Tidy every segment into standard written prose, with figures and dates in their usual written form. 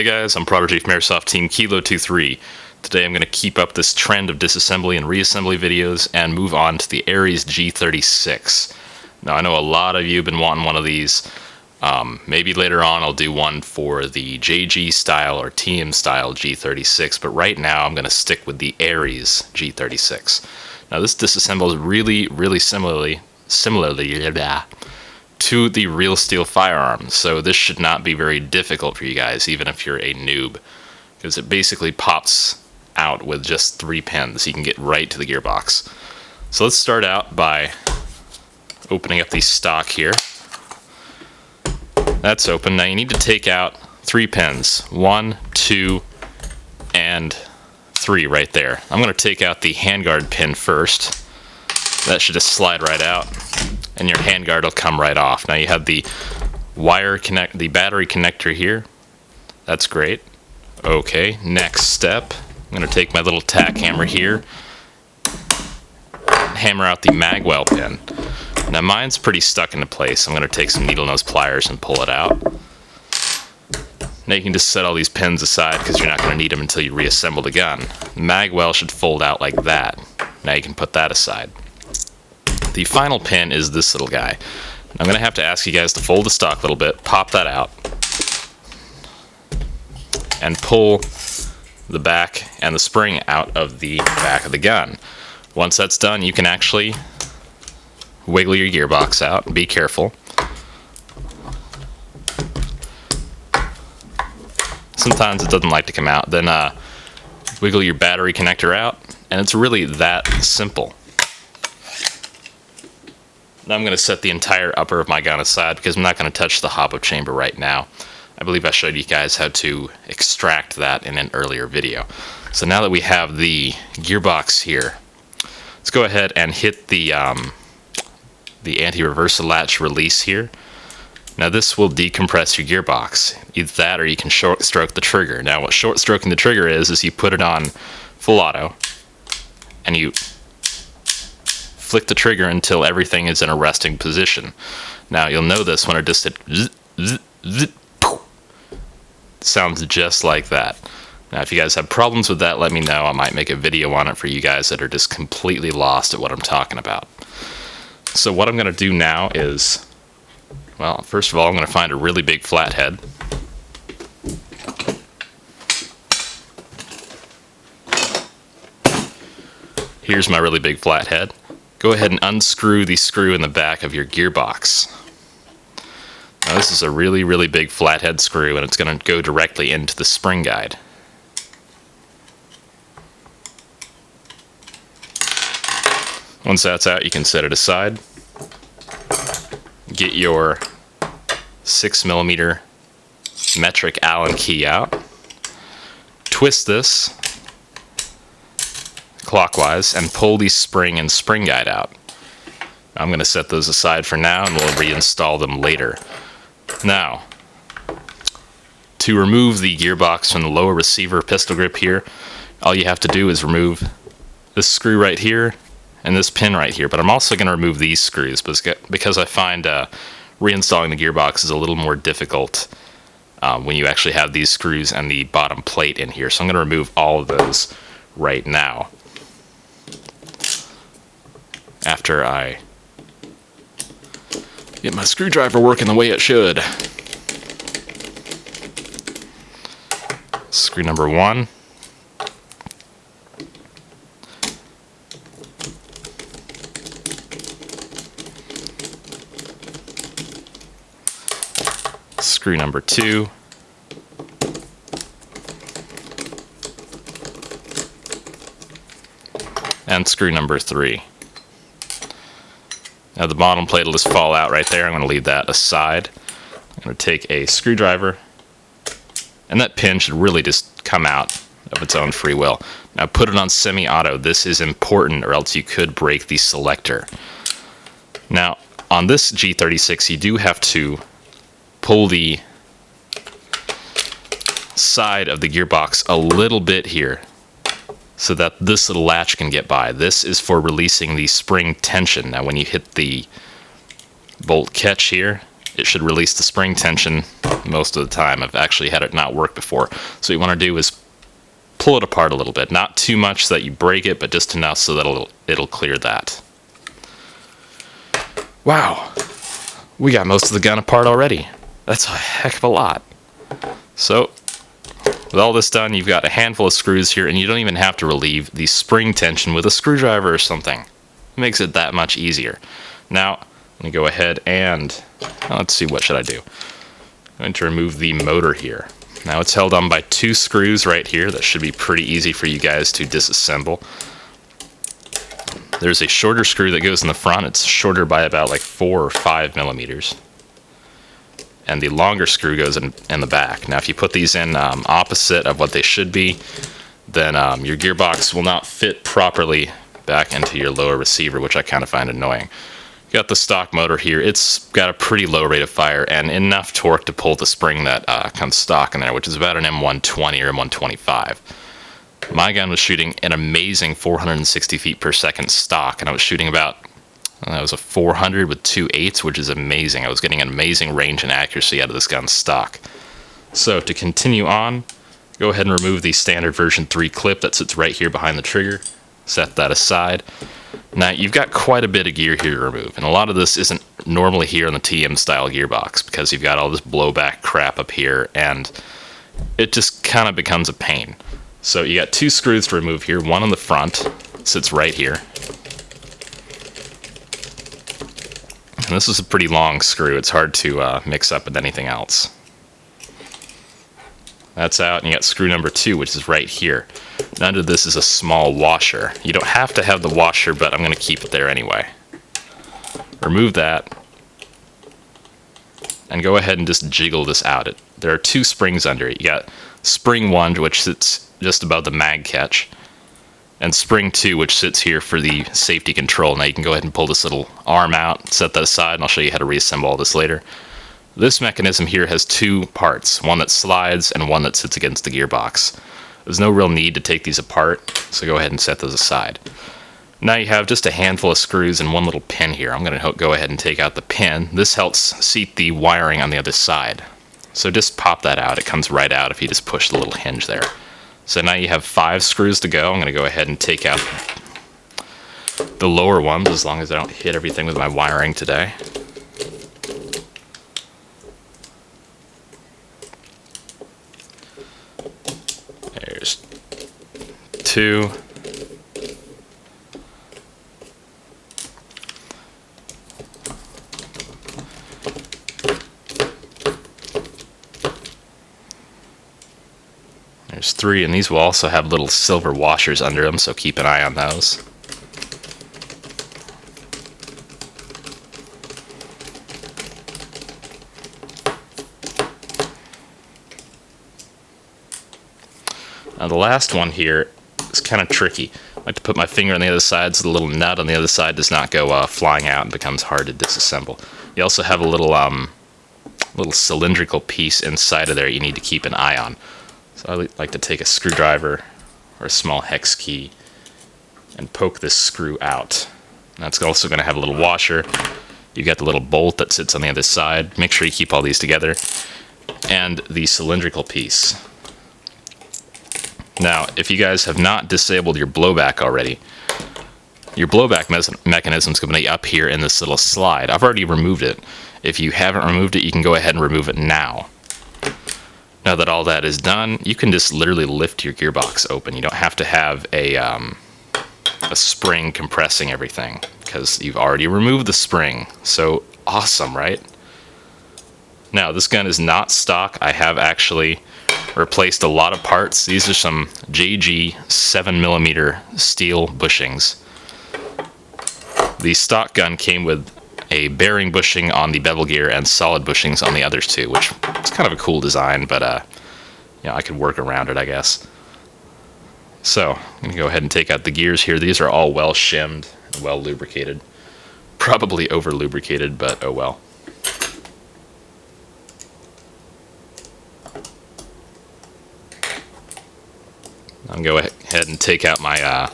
Hey guys, I'm Prodigy from Airsoft Team Kilo23. Today I'm going to keep up this trend of disassembly and reassembly videos and move on to the Ares G36. Now I know a lot of you have been wanting one of these. Maybe later on I'll do one for the JG style or TM style G36, but right now I'm going to stick with the Ares G36. Now this disassembles really similarly to the real steel firearms, so this should not be very difficult for you guys, even if you're a noob, because it basically pops out with just 3 pins. You can get right to the gearbox. So let's start out by opening up the stock here. That's open. Now you need to take out 3 pins. 1, 2, and 3 right there. I'm going to take out the handguard pin first. That should just slide right out, and your handguard will come right off. Now you have the the battery connector here. That's great. Okay, next step, I'm going to take my little tack hammer here, hammer out the mag well pin. Now mine's pretty stuck into place. I'm going to take some needle nose pliers and pull it out. Now you can just set all these pins aside because you're not going to need them until you reassemble the gun. The mag well should fold out like that. Now you can put that aside. The final pin is this little guy. I'm going to have to ask you guys to fold the stock a little bit, pop that out, and pull the back and the spring out of the back of the gun. Once that's done, you can actually wiggle your gearbox out. Be careful. Sometimes it doesn't like to come out. Then wiggle your battery connector out, and it's really that simple. Now I'm going to set the entire upper of my gun aside because I'm not going to touch the hop-up chamber right now. I believe I showed you guys how to extract that in an earlier video. So now that we have the gearbox here, let's go ahead and hit the anti-reversal latch release here. Now this will decompress your gearbox. Either that or you can short stroke the trigger. Now what short stroking the trigger is you put it on full auto and you flick the trigger until everything is in a resting position. Now you'll know this when it just hit zzz, zzz, zzz, poof. Sounds just like that. Now if you guys have problems with that, let me know. I might make a video on it for you guys that are just completely lost at what I'm talking about. So what I'm going to do now is, well, first of all I'm going to find a really big flathead. Here's my really big flathead. Go ahead and unscrew the screw in the back of your gearbox. Now this is a really big flathead screw, and it's going to go directly into the spring guide. Once that's out, you can set it aside. Get your 6mm metric Allen key out. Twist this clockwise and pull the spring and spring guide out. I'm going to set those aside for now and we'll reinstall them later. Now, to remove the gearbox from the lower receiver pistol grip here, all you have to do is remove this screw right here and this pin right here, but I'm also going to remove these screws because I find reinstalling the gearbox is a little more difficult when you actually have these screws and the bottom plate in here. So I'm going to remove all of those right now, after I get my screwdriver working the way it should. Screw number 1. Screw number 2. And screw number 3. Now the bottom plate will just fall out right there. I'm going to leave that aside. I'm going to take a screwdriver, and that pin should really just come out of its own free will. Now put it on semi-auto. This is important, or else you could break the selector. Now on this G36 you do have to pull the side of the gearbox a little bit here so that this little latch can get by. This is for releasing the spring tension. Now when you hit the bolt catch here, it should release the spring tension most of the time. I've actually had it not work before. So what you want to do is pull it apart a little bit. Not too much so that you break it, but just enough so that it'll clear that. Wow, we got most of the gun apart already. That's a heck of a lot. So with all this done, you've got a handful of screws here, and you don't even have to relieve the spring tension with a screwdriver or something. It makes it that much easier. Now, let me go ahead and, let's see, what should I do? I'm going to remove the motor here. Now it's held on by 2 screws right here. That should be pretty easy for you guys to disassemble. There's a shorter screw that goes in the front. It's shorter by about like 4 or 5 millimeters. And the longer screw goes in the back. Now if you put these in opposite of what they should be, then your gearbox will not fit properly back into your lower receiver, which I kind of find annoying. Got the stock motor here. It's got a pretty low rate of fire and enough torque to pull the spring that comes stock in there, which is about an M120 or M125. My gun was shooting an amazing 460 feet per second stock, and I was shooting about, that was a 400 with 2.8s, which is amazing. I was getting an amazing range and accuracy out of this gun's stock. So to continue on, go ahead and remove the standard version 3 clip that sits right here behind the trigger. Set that aside. Now you've got quite a bit of gear here to remove, and a lot of this isn't normally here on the TM style gearbox because you've got all this blowback crap up here, and it just kind of becomes a pain. So you got 2 screws to remove here. One on the front sits right here. And this is a pretty long screw. It's hard to mix up with anything else. That's out, and you got screw number 2, which is right here. Now under this is a small washer. You don't have to have the washer, but I'm going to keep it there anyway. Remove that, and go ahead and just jiggle this out. There are 2 springs under it. You got spring 1, which sits just above the mag catch, and spring 2, which sits here for the safety control. Now you can go ahead and pull this little arm out, set that aside, and I'll show you how to reassemble all this later. This mechanism here has 2 parts, one that slides and one that sits against the gearbox. There's no real need to take these apart, so go ahead and set those aside. Now you have just a handful of screws and one little pin here. I'm going to go ahead and take out the pin. This helps seat the wiring on the other side. So just pop that out. It comes right out if you just push the little hinge there. So now you have 5 screws to go. I'm going to go ahead and take out the lower ones, as long as I don't hit everything with my wiring today. There's 2. There's 3, and these will also have little silver washers under them, so keep an eye on those. Now the last one here is kind of tricky. I like to put my finger on the other side so the little nut on the other side does not go flying out and becomes hard to disassemble. You also have a little cylindrical piece inside of there you need to keep an eye on. So I like to take a screwdriver or a small hex key and poke this screw out. That's also going to have a little washer. You've got the little bolt that sits on the other side. Make sure you keep all these together. And the cylindrical piece. Now, if you guys have not disabled your blowback already, your blowback mechanism is going to be up here in this little slide. I've already removed it. If you haven't removed it, you can go ahead and remove it now. Now that all that is done, you can just literally lift your gearbox open. You don't have to have a spring compressing everything because you've already removed the spring. So awesome, right? Now this gun is not stock. I have actually replaced a lot of parts. These are some JG 7mm steel bushings. The stock gun came with a bearing bushing on the bevel gear and solid bushings on the others too, which is kind of a cool design, but I could work around it, I guess. So I'm going to go ahead and take out the gears here. These are all well shimmed and well lubricated. Probably over lubricated, but oh well. I'm going to go ahead and take out my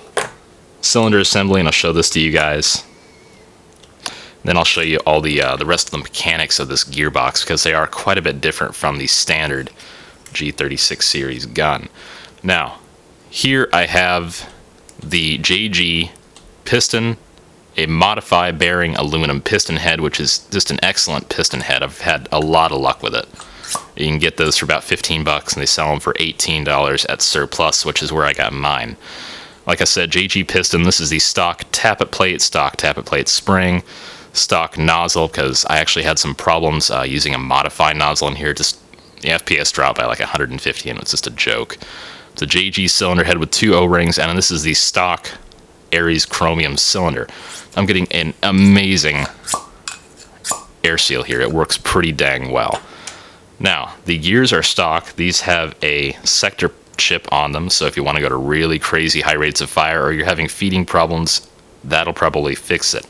cylinder assembly, and I'll show this to you guys. Then I'll show you all the rest of the mechanics of this gearbox, because they are quite a bit different from the standard G36 series gun. Now, here I have the JG piston, a modified bearing aluminum piston head, which is just an excellent piston head. I've had a lot of luck with it. You can get those for about 15 bucks, and they sell them for $18 at Surplus, which is where I got mine. Like I said, JG piston, this is the stock tappet plate spring, stock nozzle, because I actually had some problems using a modified nozzle in here. Just the FPS dropped by like 150, and it's just a joke. It's a JG cylinder head with 2 O-rings, and this is the stock Ares chromium cylinder. I'm getting an amazing air seal here. It works pretty dang well. Now, the gears are stock. These have a sector chip on them, so if you want to go to really crazy high rates of fire, or you're having feeding problems, that'll probably fix it.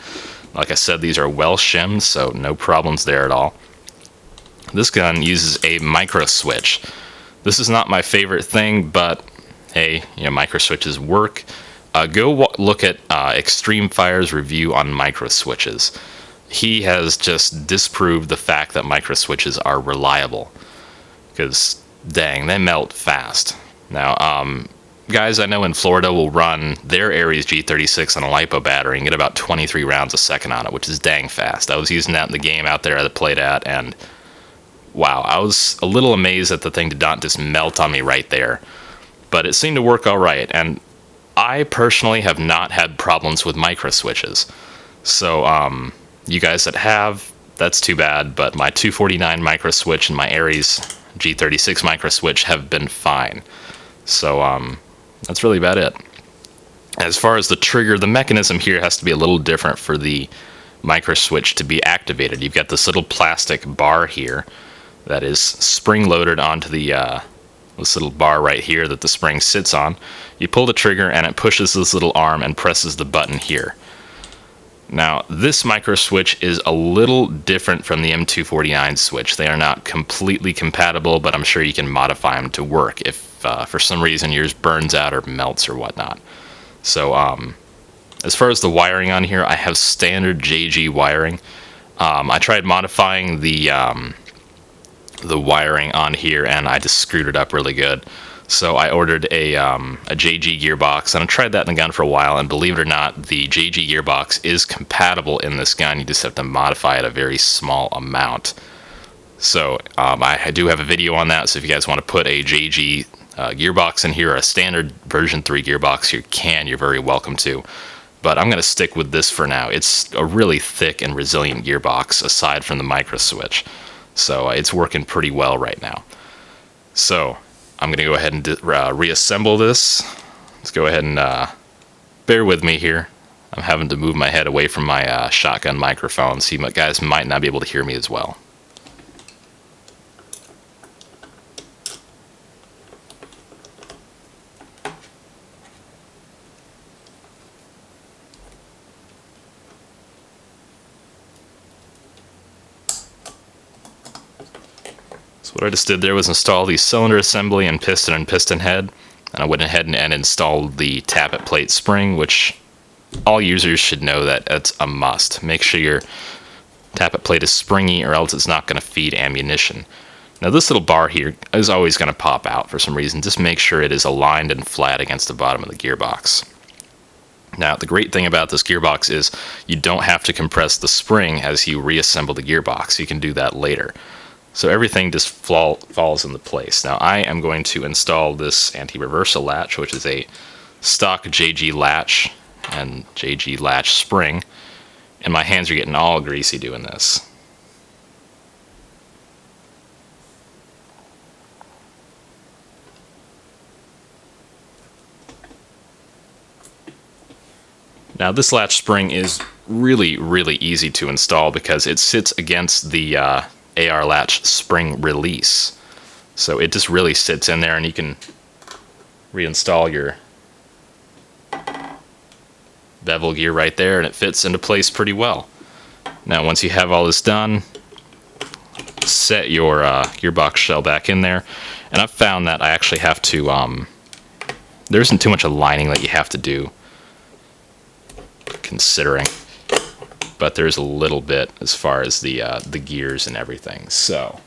Like I said, these are well shimmed, so no problems there at all. This gun uses a micro switch. This is not my favorite thing, but hey, micro switches work. Go look at Extreme Fire's review on micro switches. He has just disproved the fact that micro switches are reliable, because dang, they melt fast. Now, guys I know in Florida will run their Ares G36 on a LiPo battery and get about 23 rounds a second on it, which is dang fast. I was using that in the game out there I played at, and wow, I was a little amazed that the thing did not just melt on me right there. But it seemed to work all right, and I personally have not had problems with micro switches. So, you guys that have, that's too bad, but my 249 micro switch and my Ares G36 micro switch have been fine. So, that's really about it. As far as the trigger, the mechanism here has to be a little different for the micro switch to be activated. You've got this little plastic bar here that is spring-loaded onto the this little bar right here that the spring sits on. You pull the trigger and it pushes this little arm and presses the button here. Now, this micro switch is a little different from the M249 switch. They are not completely compatible, but I'm sure you can modify them to work if for some reason yours burns out or melts or whatnot. So, as far as the wiring on here, I have standard JG wiring. I tried modifying the wiring on here, and I just screwed it up really good. So I ordered a JG gearbox, and I tried that in the gun for a while, and believe it or not, the JG gearbox is compatible in this gun. You just have to modify it a very small amount. So I do have a video on that, so if you guys want to put a JG gearbox in here, or a standard version 3 gearbox, you're very welcome to. But I'm going to stick with this for now. It's a really thick and resilient gearbox, aside from the micro switch. So it's working pretty well right now. So I'm going to go ahead and reassemble this. Let's go ahead and bear with me here. I'm having to move my head away from my shotgun microphone, so you guys might not be able to hear me as well. So what I just did there was install the cylinder assembly and piston head, and I went ahead and installed the tappet plate spring, which all users should know that it's a must. Make sure your tappet plate is springy, or else it's not going to feed ammunition. Now this little bar here is always going to pop out for some reason. Just make sure it is aligned and flat against the bottom of the gearbox. Now the great thing about this gearbox is you don't have to compress the spring as you reassemble the gearbox. You can do that later. So everything just falls into place. Now I am going to install this anti-reversal latch, which is a stock JG latch and JG latch spring, and my hands are getting all greasy doing this. Now this latch spring is really easy to install because it sits against the AR latch spring release. So it just really sits in there, and you can reinstall your bevel gear right there, and it fits into place pretty well. Now once you have all this done, set your gearbox shell back in there, and I've found that I actually have to, there isn't too much aligning that you have to do, considering. but there's a little bit as far as the gears and everything. So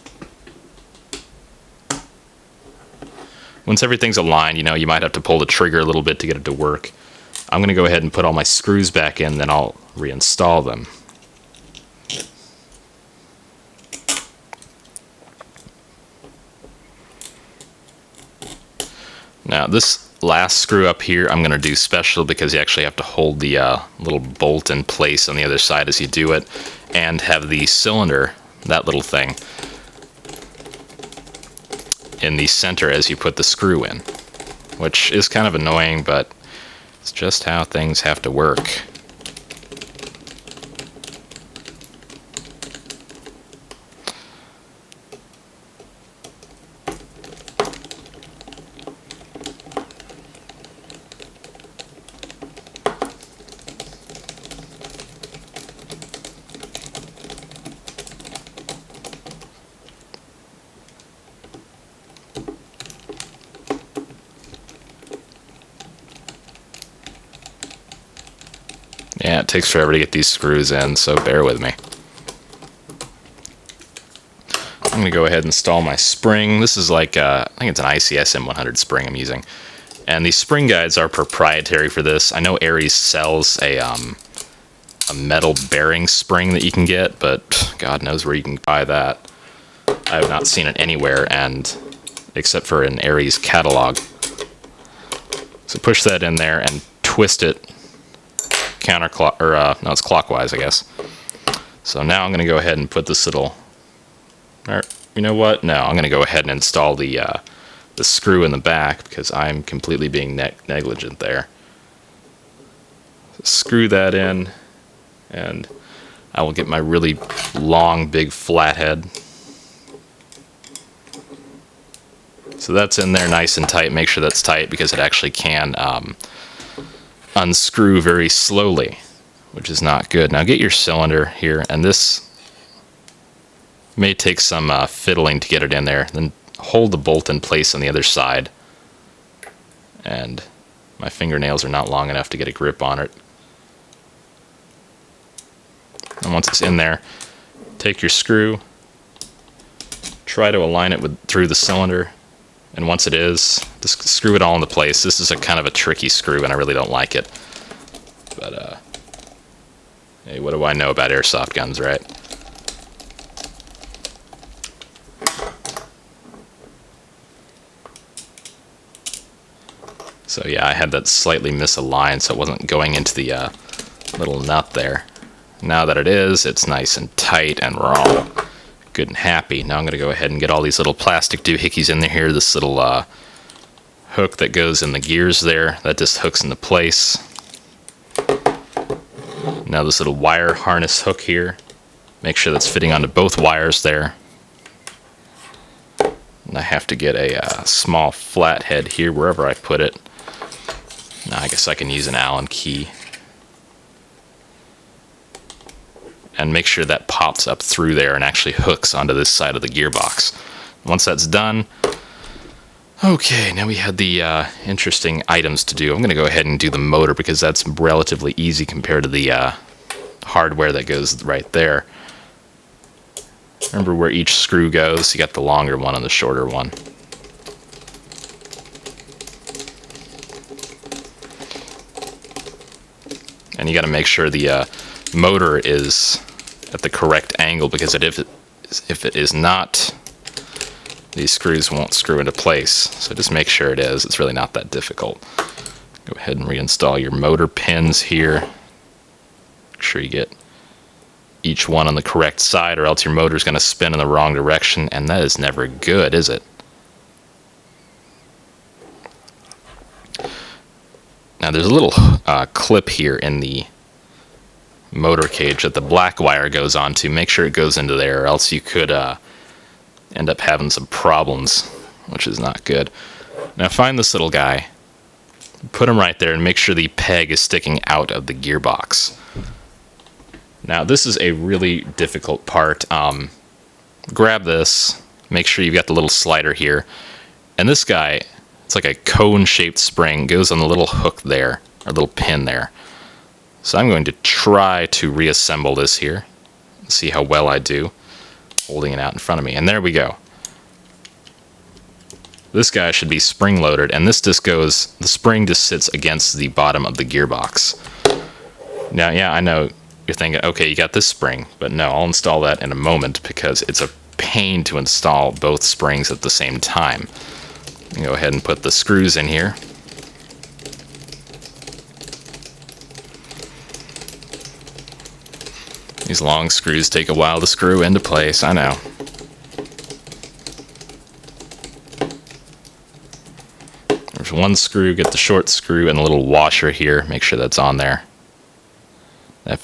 once everything's aligned, you know, you might have to pull the trigger a little bit to get it to work. I'm going to go ahead and put all my screws back in, then I'll reinstall them. Now this last screw up here I'm going to do special because you actually have to hold the little bolt in place on the other side as you do it, and have the cylinder, that little thing, in the center as you put the screw in, which is kind of annoying, but it's just how things have to work. Yeah, it takes forever to get these screws in, so bear with me. I'm going to go ahead and install my spring. This is like, I think it's an ICS M100 spring I'm using. And these spring guides are proprietary for this. I know Ares sells a metal bearing spring that you can get, but God knows where you can buy that. I have not seen it anywhere, and except for an Ares catalog. So push that in there and twist it no, it's clockwise, I guess. So now I'm going to go ahead and put this little, or you know what? No, I'm going to go ahead and install the screw in the back because I'm completely being negligent there. So screw that in, and I will get my really long, big flathead. So that's in there nice and tight. Make sure that's tight because it actually can unscrew very slowly, which is not good. Now get your cylinder here, and this may take some fiddling to get it in there. Then hold the bolt in place on the other side, and my fingernails are not long enough to get a grip on it. And once it's in there, take your screw, try to align it through the cylinder. And once it is, just screw it all into place. This is a kind of a tricky screw, and I really don't like it. But, hey, what do I know about airsoft guns, right? So yeah, I had that slightly misaligned, so it wasn't going into the little nut there. Now that it is, it's nice and tight, and we're all good and happy. Now I'm going to go ahead and get all these little plastic doohickeys in there here. This little hook that goes in the gears there, that just hooks into place. Now this little wire harness hook here, make sure that's fitting onto both wires there. And I have to get a small flathead here wherever I put it. Now I guess I can use an Allen key. And make sure that pops up through there and actually hooks onto this side of the gearbox. Once that's done, okay, now we had the interesting items to do. I'm going to go ahead and do the motor because that's relatively easy compared to the hardware that goes right there. Remember where each screw goes. You got the longer one and the shorter one. And you got to make sure the motor is at the correct angle, because if it is not, these screws won't screw into place. So just make sure it is. It's really not that difficult. Go ahead and reinstall your motor pins here. Make sure you get each one on the correct side, or else your motor's going to spin in the wrong direction, and that is never good, is it? Now there's a little clip here in the motor cage that the black wire goes onto. Make sure it goes into there, or else you could end up having some problems, which is not good. Now find this little guy, put him right there, and make sure the peg is sticking out of the gearbox. Now this is a really difficult part. Grab this, make sure you've got the little slider here, and this guy, it's like a cone-shaped spring, goes on the little hook there, or little pin there. So I'm going to try to reassemble this here. See how well I do, holding it out in front of me. And there we go. This guy should be spring loaded, and this just goes, the spring just sits against the bottom of the gearbox. Now, yeah, I know you're thinking, okay, you got this spring, but no, I'll install that in a moment because it's a pain to install both springs at the same time. Go ahead and put the screws in here. These long screws take a while to screw into place, I know. There's one screw, get the short screw and a little washer here, make sure that's on there.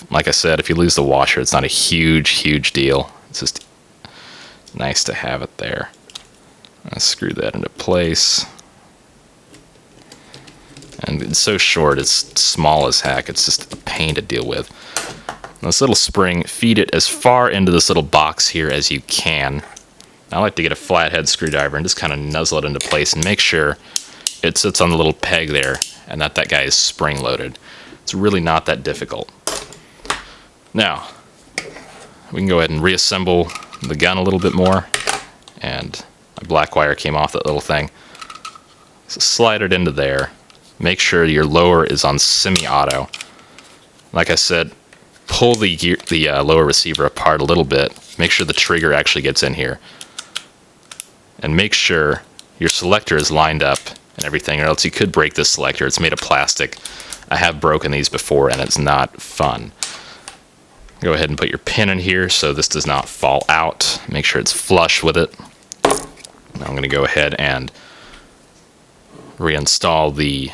Like I said, if you lose the washer, it's not a huge deal. It's just nice to have it there. I'll screw that into place. And it's so short, it's small as heck, it's just a pain to deal with. This little spring, feed it as far into this little box here as you can. I like to get a flathead screwdriver and just kind of nuzzle it into place and make sure it sits on the little peg there and that guy is spring loaded. It's really not that difficult. Now, we can go ahead and reassemble the gun a little bit more, and my black wire came off that little thing. So slide it into there. Make sure your lower is on semi-auto. Like I said, pull the lower receiver apart a little bit. Make sure the trigger actually gets in here. And make sure your selector is lined up and everything, or else you could break this selector. It's made of plastic. I have broken these before and it's not fun. Go ahead and put your pin in here so this does not fall out. Make sure it's flush with it. Now I'm going to go ahead and reinstall the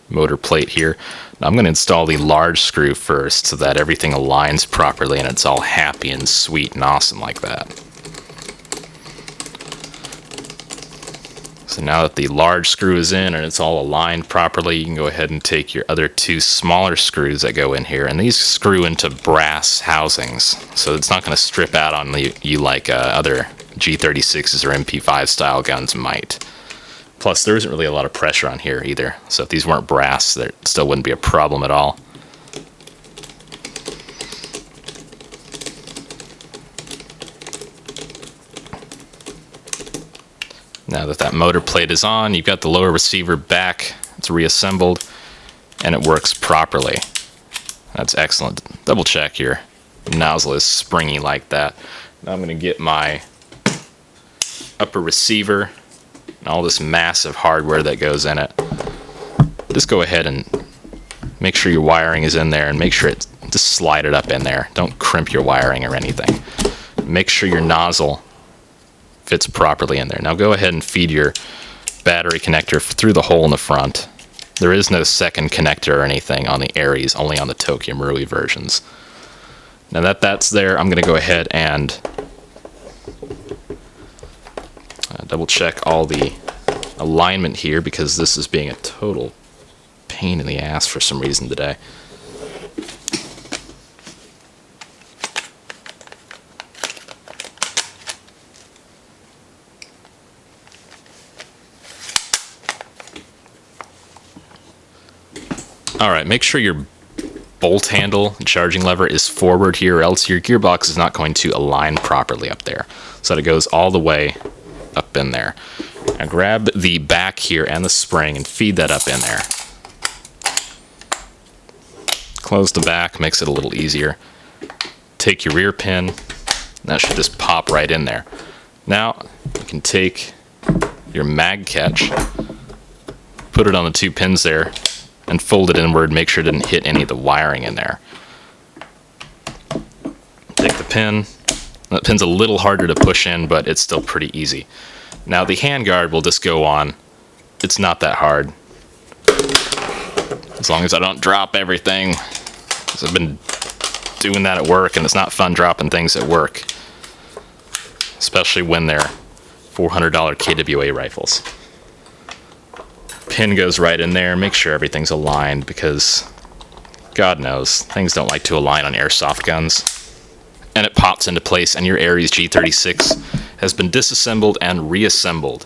motor plate here. Now I'm going to install the large screw first so that everything aligns properly and it's all happy and sweet and awesome like that. So now that the large screw is in and it's all aligned properly, you can go ahead and take your other two smaller screws that go in here, and these screw into brass housings, so it's not going to strip out on you like other G36s or MP5 style guns might. Plus, there isn't really a lot of pressure on here either, so if these weren't brass, there still wouldn't be a problem at all. Now that motor plate is on, you've got the lower receiver back, it's reassembled, and it works properly. That's excellent. Double check your nozzle is springy like that. Now I'm going to get my upper receiver and all this massive hardware that goes in it. Just go ahead and make sure your wiring is in there and make sure just slide it up in there. Don't crimp your wiring or anything. Make sure your nozzle fits properly in there. Now go ahead and feed your battery connector through the hole in the front. There is no second connector or anything on the Ares, only on the Tokyo Marui versions. Now that's there, I'm going to go ahead and double check all the alignment here because this is being a total pain in the ass for some reason today. Alright, make sure your bolt handle and charging lever is forward here, or else your gearbox is not going to align properly up there. So that it goes all the way up in there. Now grab the back here and the spring and feed that up in there. Close the back, makes it a little easier. Take your rear pin, that should just pop right in there. Now you can take your mag catch, put it on the two pins there, and fold it inward, make sure it didn't hit any of the wiring in there. Take the pin. That pin's a little harder to push in, but it's still pretty easy. Now the handguard will just go on. It's not that hard. As long as I don't drop everything. 'Cause I've been doing that at work, and it's not fun dropping things at work. Especially when they're $400 KWA rifles. Pin goes right in there. Make sure everything's aligned because God knows things don't like to align on airsoft guns. And it pops into place and your Ares G36 has been disassembled and reassembled.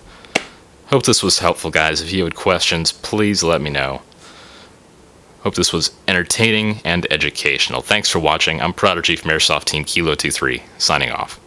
Hope this was helpful, guys. If you had questions, please let me know. Hope this was entertaining and educational. Thanks for watching. I'm Prodigy from Airsoft Team Kilo23, signing off.